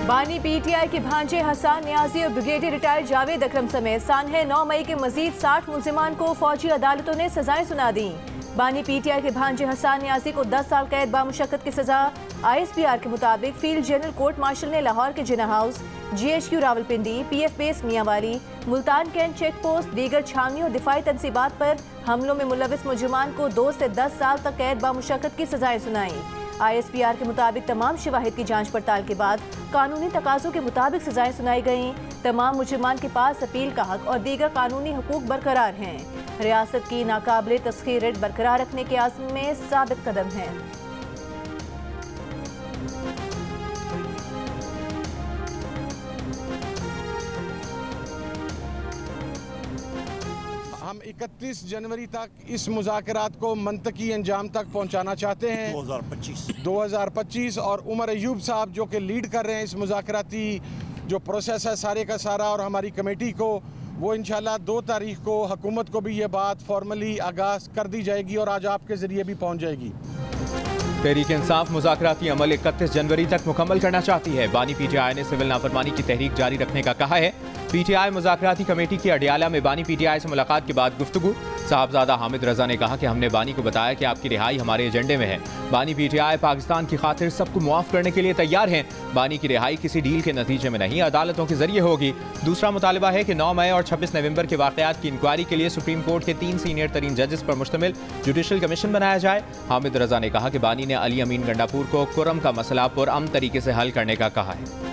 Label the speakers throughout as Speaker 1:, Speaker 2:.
Speaker 1: बानी पीटीआई के भांजे हसन नियाजी और ब्रिगेडियर रिटायर्ड जावेद अकरम समेत सानहे 9 मई के मजीद 60 मुलजिमान को फौजी अदालतों ने सजाएं सुना दी। बानी पीटीआई के भांजे हसन नियाजी को 10 साल कैद बामुशक्कत की सजा। ISPR के मुताबिक फील्ड जनरल कोर्ट मार्शल ने लाहौर के Jinnah house, GHQ Rawalpindi, PF base Mianwali, Multan cantt check post, दीगर छावनियों और दिफाई तनसीबात पर हमलों में मुलविस मुलजिमान को 2 से 10 साल तक कैद बामुशक्कत की सजाएं सुनाई। ISPR के मुताबिक तमाम शवाहिद की जांच पड़ताल के बाद कानूनी तकाज़ों के मुताबिक सजाएं सुनाई गईं। तमाम मुजरिमान के पास अपील का हक और दीगर कानूनी हुकूक बरकरार हैं। रियासत की नाकाबिले तस्खीर रेट बरकरार रखने के आज़म में साबित कदम है।
Speaker 2: हम 31 जनवरी तक इस मुज़ाकरात को मंतकी अंजाम तक पहुंचाना चाहते हैं 2025 और उमर अयूब साहब जो कि लीड कर रहे हैं इस मुज़ाकराती जो प्रोसेस है सारे का सारा, और हमारी कमेटी को, वो इंशाल्लाह 2 तारीख को हुकूमत को भी ये बात फॉर्मली आगाज़ कर दी जाएगी और आज आपके ज़रिए भी पहुँच जाएगी।
Speaker 3: तहरीक इंसाफ मुज़ाकराती अमल 31 जनवरी तक मुकम्मल करना चाहती है। बानी पीटीआई ने सिविल नाफरमानी की तहरीक जारी रखने का कहा है। पीटीआई मुज़ाकराती कमेटी की अडियाला में बानी पीटीआई से मुलाकात के बाद गुफ्तगू। साहबजादा हामिद रजा ने कहा कि हमने बानी को बताया कि आपकी रिहाई हमारे एजेंडे में है। बानी पीटीआई पाकिस्तान की खातिर सबको मुआफ़ करने के लिए तैयार हैं। बानी की रिहाई किसी डील के नतीजे में नहीं, अदालतों के जरिए होगी। दूसरा मुतालबा है कि 9 मई और 26 नवंबर के वाक़यात की इंक्वायरी के लिए सुप्रीम कोर्ट के 3 सीनियर तरीन जजेस पर मुश्तमिल जुडिशल कमीशन बनाया जाए। हामिद रजा ने कहा कि बानी ने अली अमीन गंडापुर को कुरम का मसला पुरअमन तरीके से हल करने का कहा है।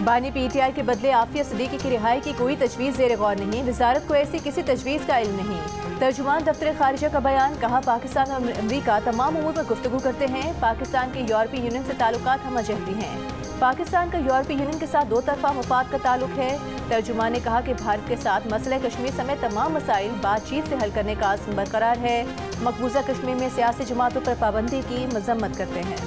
Speaker 1: बानी पीटीआई के बदले आफिया सिद्दीकी की रिहाई की कोई तजवीज़ ज़ेर गौर नहीं। वजारत को ऐसी किसी तजवीज़ का इल्म नहीं। तर्जुमान दफ्तर खारिजा का बयान, कहा पाकिस्तान और अमरीका तमाम उमूर पर गुफ्तगू करते हैं। पाकिस्तान के यूरोपीय यूनियन से ताल्लुकात हमअहदी हैं। पाकिस्तान का यूरोपीय यूनियन के साथ 2 तरफा मफाद का ताल्लुक है। तर्जुमान ने कहा कि भारत के साथ मसला कश्मीर समेत तमाम मसाइल बातचीत से हल करने का आज़म बरकरार है। मकबूजा कश्मीर में सियासी जमातों पर पाबंदी की मजम्मत करते हैं।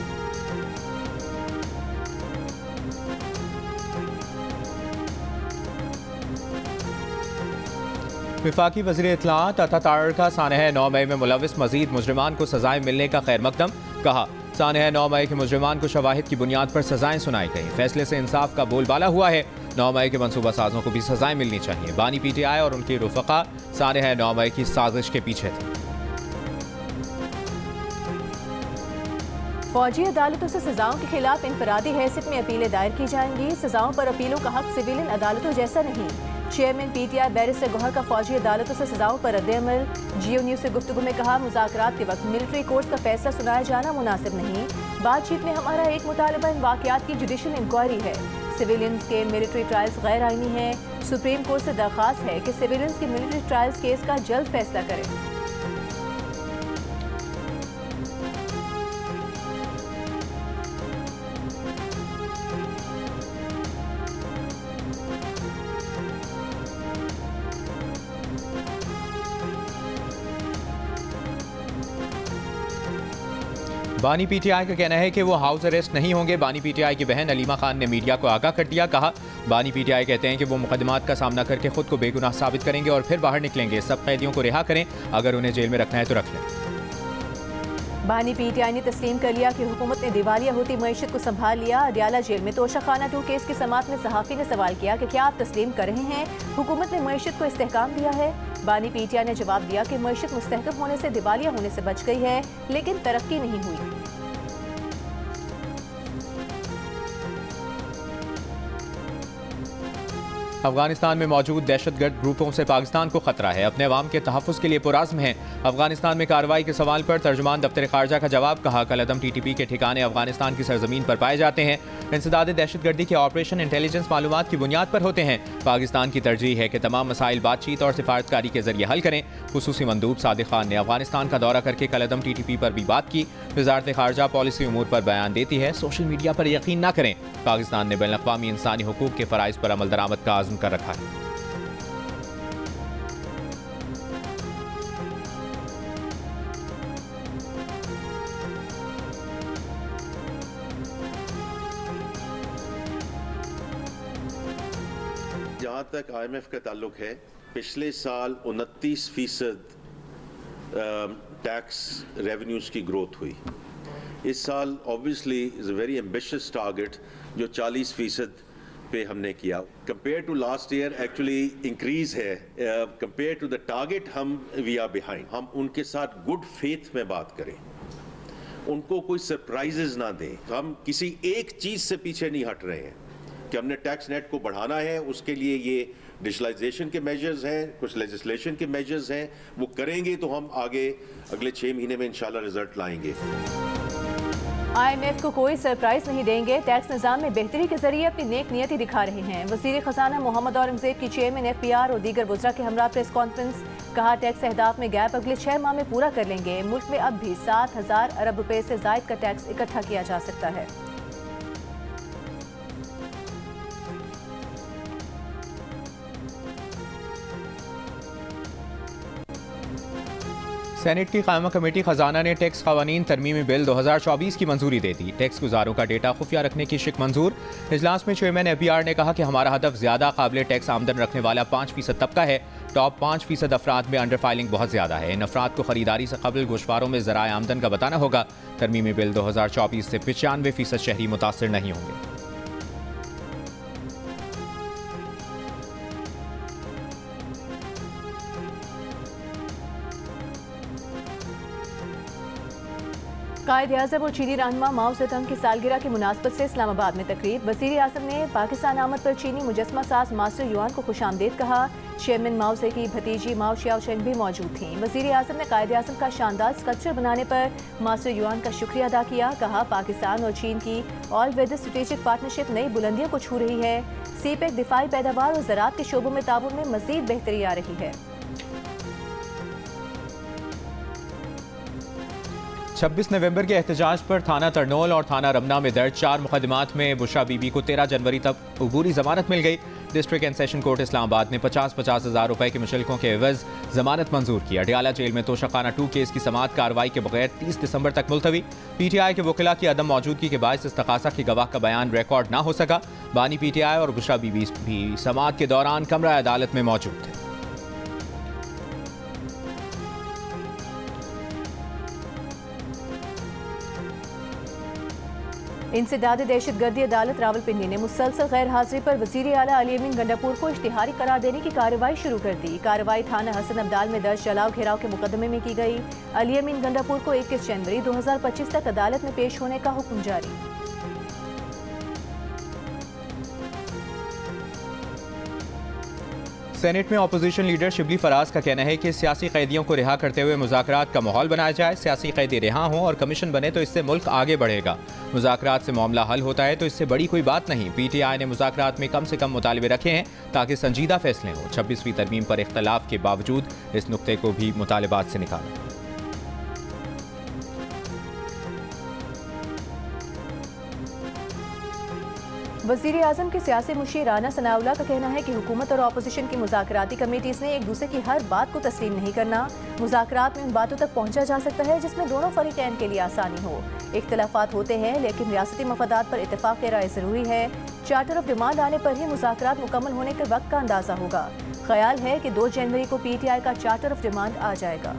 Speaker 3: वफाकी वज़ीर इत्तलाआत अता तारका सानह 9 मई में मुलविस मजीद मुजरिमान को सजाएं मिलने का खैर मकदम। कहा सानह 9 मई के मुजरिमान को शवाहिद की बुनियाद पर सजाएं सुनाई गई। फैसले से इंसाफ का बोलबाला हुआ है। 9 मई के मनसूबा साजों को भी सजाएं मिलनी चाहिए। बानी पीटीआई और उनके रुफका सानह 9 मई की साजिश के पीछे थे।
Speaker 1: फौजी अदालतों से सजाओं के खिलाफ इनफरादी हैसियत में अपीलें दायर की जाएंगी। सजाओं पर अपीलों का हक सिविलियन अदालतों जैसा नहीं। चेयरमैन पीटीआई बैरिस्टर गौहर का फौजी अदालतों से सजाओं पर रद्द-ए-अमल। जियो न्यूज़ से गुफ्तगू में कहा, मुज़ाकरात के वक्त मिलिट्री कोर्ट्स का फैसला सुनाया जाना मुनासिब नहीं। बातचीत में हमारा एक मुतालबा इन वाक़यात की जुडिशल इंक्वायरी है। सिविलियंस के मिलिट्री ट्रायल्स गैर आईनी है। सुप्रीम कोर्ट से दरख्वास्त है कि सिविलियंस के मिलिट्री ट्रायल्स केस का जल्द फैसला करें।
Speaker 3: बानी पीटीआई का कहना है कि वो हाउस अरेस्ट नहीं होंगे। बानी पीटीआई की बहन अलीमा खान ने मीडिया को आगाह कर दिया। कहा बानी पीटीआई कहते हैं कि वो मुकदमात का सामना करके खुद को बेगुनाह साबित करेंगे और फिर बाहर निकलेंगे। सब कैदियों को रिहा करें, अगर उन्हें जेल में रखना है तो रख लें।
Speaker 1: बानी पीटीआई ने तस्लीम कर लिया कि हुकूमत ने दिवालिया होती मईशत को संभाल लिया। अडियाला जेल में तोशाखाना 2 केस की समाअत में सहाफ़ी ने सवाल किया कि क्या आप तस्लीम कर रहे हैं, हुकूमत ने मईशत को इस्तेहकाम दिया है। बानी पीटीआई ने जवाब दिया कि मईशत मुस्तहकम होने से दिवालिया होने से बच गई है, लेकिन तरक्की नहीं हुई।
Speaker 3: अफगानिस्तान में मौजूद दहशतगर्द ग्रुपों से पाकिस्तान को खतरा है। अपने अवाम के तहफ़्फ़ुज़ के लिए पुरज़्म है। अफगानिस्तान में कार्रवाई के सवाल पर तर्जुमान दफ्तर खारजा का जवाब। कहा कलअदम TTP के ठिकाने अफगानिस्तान की सरजमीन पर पाए जाते हैं। इंसदाद दहशतगर्दी के ऑपरेशन इंटेलिजेंस मालूमात की बुनियाद पर होते हैं। पाकिस्तान की तरजीह है कि तमाम मसाइल बातचीत और सिफारतकारी के जरिए हल करें। खुसूसी मंदूब सादिक खान ने अफगानिस्तान का दौरा करके कलअदम TTP पर भी बात की। वजारत खारजा पॉलिसी उमूर पर बयान देती है, सोशल मीडिया पर यकीन न करें। पाकिस्तान ने बैनुल-अक़वामी इंसानी हुकूक के फ़राइज़ पर अमल दरामद का आज़म कर रखा है।
Speaker 4: जहाँ तक IMF का ताल्लुक है, पिछले साल 29% टैक्स रेवेन्यूज़ की ग्रोथ हुई। इस साल obviously is a very ambitious target जो 40% पे हमने किया। Compare to last year actually increase है। कंपेयर टू द टारगेट हम वी आर बिहाइंड। हम उनके साथ गुड फेथ में बात करें, उनको कोई सरप्राइजेज ना दें। हम किसी एक चीज़ से पीछे नहीं हट रहे हैं कि हमने टैक्स नेट को बढ़ाना है। उसके लिए ये डिजिटलाइजेशन के मेजर्स हैं, कुछ लेजिस्लेशन के मेजर्स हैं, वो करेंगे तो हम आगे अगले 6 महीने में इंशाल्लाह रिजल्ट लाएंगे।
Speaker 1: IMF को कोई सरप्राइज नहीं देंगे, टैक्स निज़ाम में बेहतरी के जरिए अपनी नेक नियति दिखा रहे हैं। वज़ीर ख़जाना मोहम्मद औरंगज़ेब की चेयरमैन FPR और दीगर वज़रा के हमरा प्रेस कॉन्फ्रेंस। कहा टैक्स अहदाफ में गैप अगले 6 माह में पूरा कर लेंगे। मुल्क में अब भी 7,000 अरब रुपए से ज़ायद का टैक्स इकट्ठा किया जा सकता है।
Speaker 3: सेनेट की कायमा कमेटी खजाना ने टैक्स कवानीन तरमीमी बिल 2024 की मंजूरी दे दी। टैक्स गुजारों का डेटा खुफिया रखने की शिक मंजूर। इजलास में चेयरमैन FPR ने कहा कि हमारा हदफ ज्यादा काबिल टैक्स आमदन रखने वाला 5% तबका है। टॉप 5% अफराद में अंडर फाइलिंग बहुत ज्यादा है। इन अफराद को खरीदारी से कबल गोशवारों में ज़राए आमदन का बताना होगा। तरमीमी बिल 2024 से 95% शहरी मुतासर नहीं होंगे।
Speaker 1: कायद-ए-आज़म और चीनी रहनुमा माओ ज़ेडुंग की सालगिरह की मुनासबत से इस्लामाबाद में तकरीब। वज़ीर आज़म ने पाकिस्तान आमद पर चीनी मुजस्मा साज मास्टर युआन को खुशामदीद कहा। चेयरमैन माओ से की भतीजी माओ शियाओशेंग भी मौजूद थीं। वज़ीर आज़म ने कायद-ए-आज़म का शानदार स्कल्पचर बनाने पर मास्टर युआन का शुक्रिया अदा किया। कहा पाकिस्तान और चीन की ऑल वेदर स्ट्रेटेजिक पार्टनरशिप नई बुलंदियों को छू रही है। CPEC दिफाई पैदावार और ज़राअत के शोबों में ताउन में मज़ीद बेहतरी आ रही है।
Speaker 3: 26 नवंबर के एहतजाज पर थाना तरनोल और थाना रमना में दर्ज 4 मुकदमात में बुशरा बीबी को 13 जनवरी तक अबूरी जमानत मिल गई। District and session court Islamabad ने 50-50 हज़ार रुपए के मुशल्कों के एवज जमानत मंजूर की। अडियाला जेल में तोशाखाना 2 केस की समाअत कार्रवाई के बगैर 30 दिसंबर तक मुलतवी। PTI के वकीला की अदम मौजूदगी के बायस इस्तकासा के गवाह का बयान रिकॉर्ड ना हो सका। बानी PTI और बुशरा बीबी भी समाअत के दौरान कमरा अदालत में मौजूद थे।
Speaker 1: इंसदाद दहशतगर्दी अदालत रावलपिंडी ने मुसलसल गैर हाजिरी पर वज़ीर आला अली अमीन गंडापुर को इश्तिहारी करार देने की कार्रवाई शुरू कर दी। कार्रवाई थाना हसन अब्दाल में दर्ज जलाओ घेराव के मुकदमे में की गई। अली अमीन गंडापुर को 21 जनवरी 2025 तक अदालत में पेश होने का हुक्म जारी।
Speaker 3: सेनेट में अपोजिशन लीडर शिबली फराज का कहना है कि सियासी कैदियों को रिहा करते हुए मुज़ाकरात का माहौल बनाया जाए। सियासी कैदी रिहा हों और कमीशन बने तो इससे मुल्क आगे बढ़ेगा। मुज़ाकरात से मामला हल होता है तो इससे बड़ी कोई बात नहीं। PTI ने मुज़ाकरात में कम से कम मुतालबे रखे हैं ताकि संजीदा फैसले हों। 26वीं तरमीम पर इख्तलाफ के बावजूद इस नुक्ते को भी मुतालबात से निकाला।
Speaker 1: वज़ीर आज़म के सियासी मुशीर राना सनाउल्लाह का कहना है कि हुकूमत और अपोजिशन की मुज़ाकराती कमेटीज़ ने एक दूसरे की हर बात को तस्लीम नहीं करना। मुज़ाकरात में उन बातों तक पहुँचा जा सकता है जिसमें दोनों फरीकैन के लिए आसानी हो। इख्तलाफात होते हैं लेकिन रियासती मफादात पर इत्तेफाक राय ज़रूरी है। चार्टर ऑफ डिमांड आने पर ही मुज़ाकरात मुकम्मल होने के वक्त का अंदाज़ा होगा। ख्याल है कि 2 जनवरी को PTI का चार्टर ऑफ डिमांड आ जाएगा।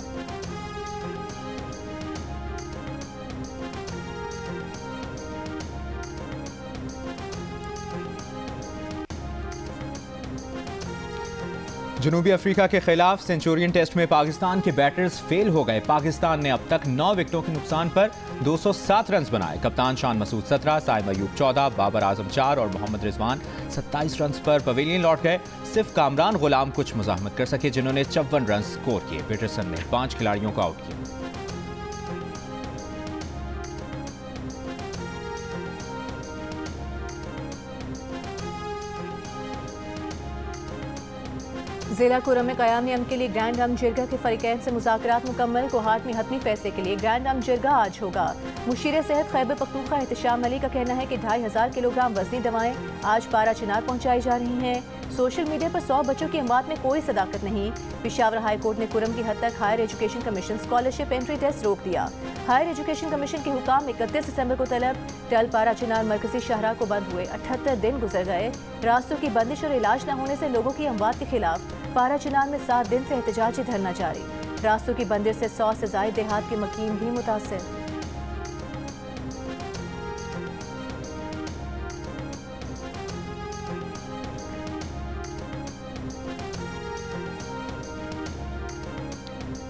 Speaker 3: जनूबी अफ्रीका के खिलाफ सेंचुरियन टेस्ट में पाकिस्तान के बैटर्स फेल हो गए। पाकिस्तान ने अब तक 9 विकेटों के नुकसान पर 207 रन बनाए। कप्तान शान मसूद 17, साइम अयूब 14, बाबर आजम 4 और मोहम्मद रिजवान 27 रन पर पवेलियन लौट गए। सिर्फ कामरान गुलाम कुछ मुजाहमत कर सके जिन्होंने 54 रन स्कोर किए। पीटरसन ने 5 खिलाड़ियों को आउट किया।
Speaker 1: जिला कुरम में क़याम अमन के लिए ग्रैंड अम जिरगा के फरीकैन से मुज़ाकरात मुकम्मल। कोहाट में हतमी फैसले के लिए ग्रैंड अम जिरगा आज होगा। मुशीर सेहत खैबर पख्तूनख्वा एहतशाम अली का कहना है कि 2500 किलोग्राम वजनी दवाएं आज पारा चिनार पहुँचाई जा रही हैं। सोशल मीडिया पर 100 बच्चों की अमवात में कोई सदाकत नहीं। पेशावर हाई कोर्ट ने कुरम की हद तक higher education commission scholarship entry test रोक दिया। हायर एजुकेशन कमीशन के हुकाम 31 दिसंबर को तलब। टल पारा चिनार मरकजी शाहराह को बंद हुए 78 दिन गुजर गए। रास्तों की बंदिश और इलाज न होने से लोगों की अमवात के खिलाफ पारा चिनार में 7 दिन से एहतजाजी धरना जारी। रास्तों की बंदिश से 100 से ज़ायद देहात के मकीन भी मुतासिर।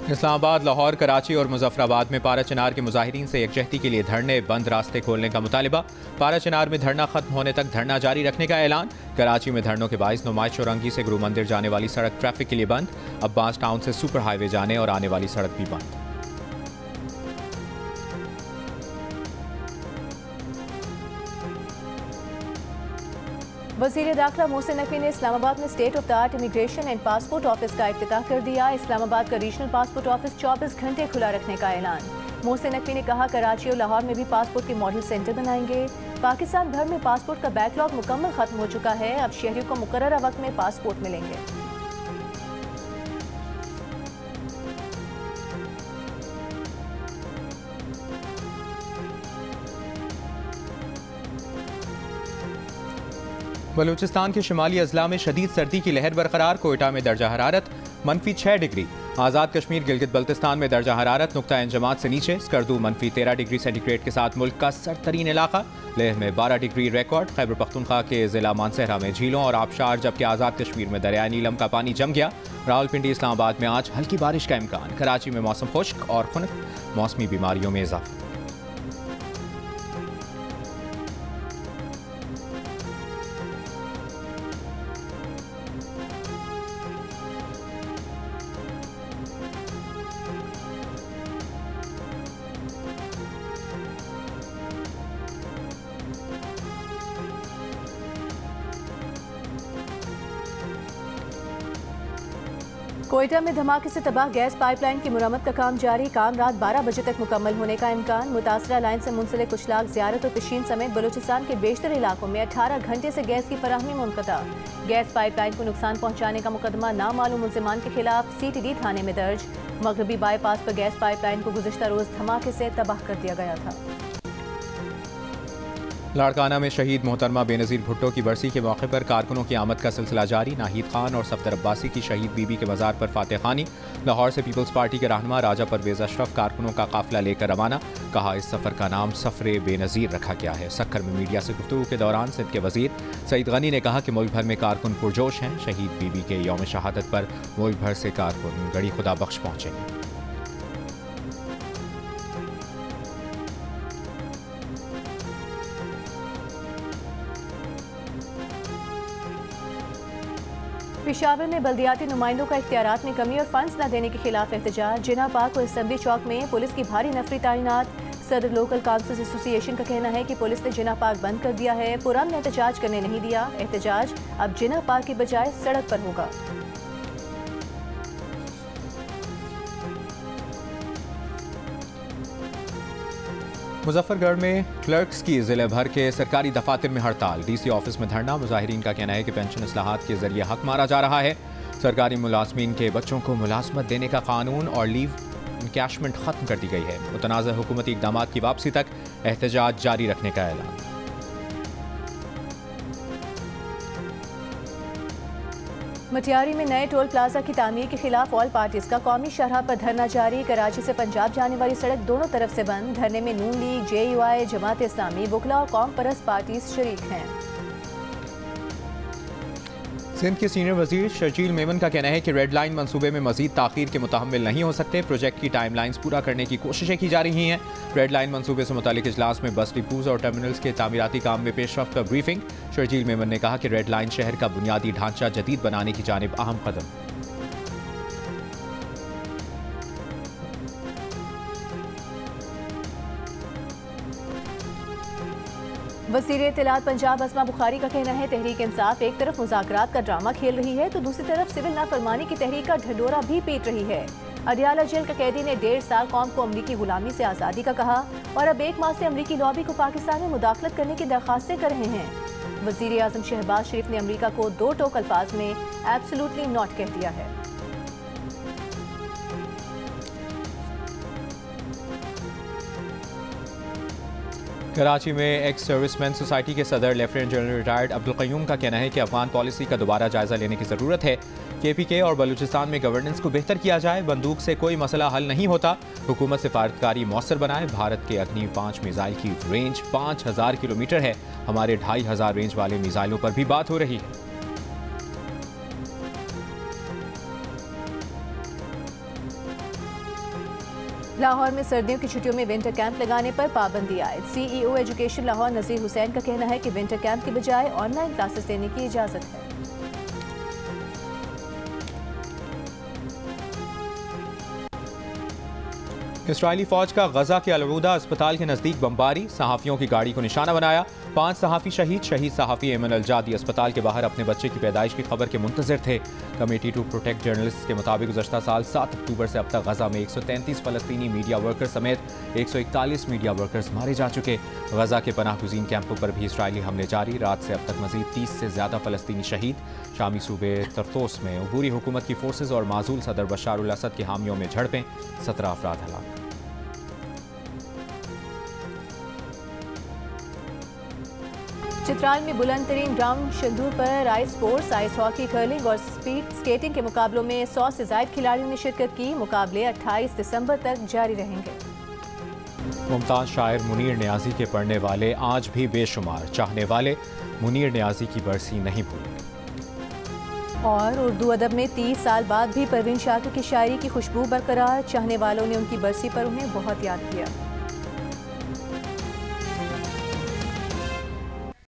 Speaker 3: इस्लामाबाद, लाहौर, कराची और मुजफ्फराबाद में पारा चिनार के मुजाहिरीन से यकजहती के लिए धरने बंद रास्ते खोलने का मुतालिबा। पारा चिनार में धरना खत्म होने तक धरना जारी रखने का ऐलान। कराची में धरनों के बाइस नुमाइश चौरंगी से गुरु मंदिर जाने वाली सड़क ट्रैफिक के लिए बंद। अब्बास टाउन से सुपर हाईवे जाने और आने वाली सड़क भी बंद।
Speaker 1: वज़ीर दाखिला मोहसिन नकवी ने इस्लामाबाद में state of the art immigration and passport office का इफ्तिताह कर दिया। इस्लामाबाद का रीजनल पासपोर्ट ऑफिस 24 घंटे खुला रखने का ऐलान। मोहसिन नकवी ने कहा कराची और लाहौर में भी पासपोर्ट के मॉडल सेंटर बनाएंगे। पाकिस्तान भर में पासपोर्ट का बैकलॉग मुकम्मल खत्म हो चुका है। अब शहरियों को मुकर्ररा वक्त में पासपोर्ट मिलेंगे।
Speaker 3: बलूचिस्तान के शुमाली अजला में शदीद सर्दी की लहर बरकरार। कोयटा में दर्जा हरारत -6 डिग्री। आज़ाद कश्मीर गिलगित बल्तिस्तान में दर्जा हरारत नुक्ता इंजमात से नीचे। स्कर्दू -13 डिग्री सेंटीग्रेड के साथ मुल्क का सरतरीन इलाका। लेह में 12 डिग्री रिकॉर्ड। खैबर पख्तूनख्वा के जिला मानसहरा में झीलों और आबशार, जबकि आज़ाद कश्मीर में दरिया नीलम का पानी जम गया। रावलपिंडी, इस्लामाबाद में आज हल्की बारिश का इम्कान। कराची में मौसम खुश्क और खुनक। मौसमी बीमारियों में इजाफा।
Speaker 1: कोयटा में धमाके से तबाह गैस पाइपलाइन की मुरम्मत का काम जारी। काम रात 12 बजे तक मुकम्मल होने का इम्कान। मुतासरा लाइन से मुंसलिक कुछ लाख ज़ियारत और पिशीन समेत बलूचिस्तान के बेशतर इलाकों में 18 घंटे से गैस की फराहमी मुनक़ता। गैस पाइपलाइन को नुकसान पहुँचाने का मुकदमा नामालूम मुल्ज़िमान के खिलाफ CTD थाने में दर्ज। मगरबी बाईपास पर गैस पाइपलाइन को गुज़िश्ता रोज़ धमाके से तबाह कर दिया गया था।
Speaker 3: लाड़काना में शहीद मोहतरमा बेनज़ीर भुट्टो की बरसी के मौके पर कारकुनों की आमद का सिलसिला जारी। नाहिद खान और सफदर अब्बासी की शहीद बीबी के मज़ार पर फातह खानी। लाहौर से पीपल्स पार्टी के रहनुमा राजा परवेज़ अशरफ कारकुनों का काफिला लेकर रवाना। कहा इस सफ़र का नाम सफ़र बेनज़ीर रखा गया है। सक्खर में मीडिया से गुफ्तगू के दौरान सिंध के वज़ीर सईद गनी ने कहा कि मुल्क भर में कारकुन पुरजोश हैं। शहीद बीबी के यौम शहादत पर मुल्क भर से कारकुन गड़ी खुदा बख्श पहुँचे।
Speaker 1: पेशावर में बल्दियाती नुमाइंदों का इख्तियारात में कमी और फंड्स न देने के खिलाफ एहतजाज। जिना पार्क और असेंबली चौक में पुलिस की भारी नफरी तैनात। सदर लोकल काउंसिल एसोसिएशन का कहना है कि पुलिस ने जिना पार्क बंद कर दिया है। पुरम ने एहतजाज करने नहीं दिया। एहतजाज अब जिना पार्क की बजाय सड़क पर होगा।
Speaker 3: मुजफ्फरगढ़ में क्लर्क्स की जिले भर के सरकारी दफातर में हड़ताल। DC ऑफिस में धरना। मुजाहिरीन का कहना है कि पेंशन इस्लाहात के जरिए हक मारा जा रहा है। सरकारी मुलाजमीन के बच्चों को मुलाजमत देने का कानून और लीव इनकैशमेंट खत्म कर दी गई है। मुतनाज़ हुकूमती इक़दामात की वापसी तक एहतजाज जारी रखने का ऐलान।
Speaker 1: मटियारी में नए टोल प्लाजा की तामीर के खिलाफ ऑल पार्टीज का कौमी शरह पर धरना जारी। कराची से पंजाब जाने वाली सड़क दोनों तरफ से बंद। धरने में नून लीग, JUI, जमात इस्लामी, वकला और कौम परस्त पार्टीज शरीक हैं।
Speaker 3: सिंध के सीनियर वजीर शर्जील मेमन का कहना है कि रेड लाइन मंसूबे में मजीद ताखीर के मुतहम्मिल नहीं हो सकते। प्रोजेक्ट की टाइम लाइन्स पूरा करने की कोशिशें की जा रही हैं। रेड लाइन मंसूबे से मुतालिक इजलास में बस डिपोज और टर्मिनल्स के तामीराती काम में पेशरफ्त पर ब्रीफिंग। शर्जील मेमन ने कहा कि रेड लाइन शहर का बुनियादी ढांचा जदीद बनाने की जानिब अहम कदम।
Speaker 1: वज़ीर इत्तलात पंजाब अस्मा बुखारी का कहना है तहरीक इंसाफ एक तरफ मुज़ाकरात का ड्रामा खेल रही है तो दूसरी तरफ सिविल नाफरमानी की तहरीक का ढंढोरा भी पीट रही है। अडियाला जेल का कैदी ने 1.5 साल कौम को अमरीकी गुलामी से आज़ादी का कहा और अब 1 माह से अमरीकी लॉबी को पाकिस्तान में मुदाखलत करने की दरख्वास्तें कर रहे हैं। वज़ीर आज़म शहबाज शरीफ ने अमरीका को 2 टोक अल्फाज में एब्सोल्युटली नॉट कह दिया है।
Speaker 3: कराची में एक्स सर्विसमैन सोसाइटी के सदर lieutenant general retired Abdul Qayyum का कहना है कि अफगान पॉलिसी का दोबारा जायजा लेने की ज़रूरत है। KPK और बलूचिस्तान में गवर्नेंस को बेहतर किया जाए। बंदूक से कोई मसला हल नहीं होता। हुकूमत सिफारतकारी मौसर बनाए। भारत के अग्नि 5 मिसाइल की रेंज 5000 किलोमीटर है। हमारे 2500 रेंज वाले मिसाइलों पर भी बात हो रही है।
Speaker 1: लाहौर में सर्दियों की छुट्टियों में विंटर कैंप लगाने पर पाबंदी आए। CEO एजुकेशन लाहौर नज़ीर हुसैन का कहना है कि विंटर कैंप की बजाय ऑनलाइन क्लासेस देने की इजाज़त है।
Speaker 3: इस्राइली फौज का गजा के अलउदा अस्पताल के नजदीक बमबारी, सहाफियों की गाड़ी को निशाना बनाया। 5 सहाफी शहीद सहाफी एमन अलजादी अस्पताल के बाहर अपने बच्चे की पैदाइश की खबर के मुंतजिर थे। कमेटी टू प्रोटेक्ट जर्नलिस्ट के मुताबिक गुज़श्ता साल 7 अक्टूबर से अब तक गजा में 133 फ़लस्तीनी मीडिया वर्कर्स समेत 141 मीडिया वर्कर्स मारे जा चुके। गजा के पनाह गुज़ीन कैंपों पर भी इसराइली हमले जारी। रात से अब तक मजीद 30 से ज़्यादा फ़लस्तीनी शहीद। शामी सूबे तरतोस में अबूरी हुकूमत की फोर्सेज और माजूल सदर बशार उल असद के हामियों में झड़पें, 17 अफराद हलाक।
Speaker 1: चित्राल में बुलंद तरीन ग्राउंड शंदूर पर ice sports, ice hockey, curling और स्पीड स्केटिंग के मुकाबलों में 100 से ज़ायद खिलाड़ियों ने शिरकत की। मुकाबले 28 दिसंबर तक जारी रहेंगे।
Speaker 3: मुमताज़ शायर मुनीर नियाज़ी के पढ़ने वाले आज भी बेशुमार। चाहने वाले मुनीर नियाज़ी की बरसी नहीं भूलेंगे।
Speaker 1: और उर्दू अदब में 30 साल बाद भी परवीन शाकिर की शायरी की खुशबू बरकरार। चाहने वालों ने उनकी बरसी पर उन्हें बहुत याद किया।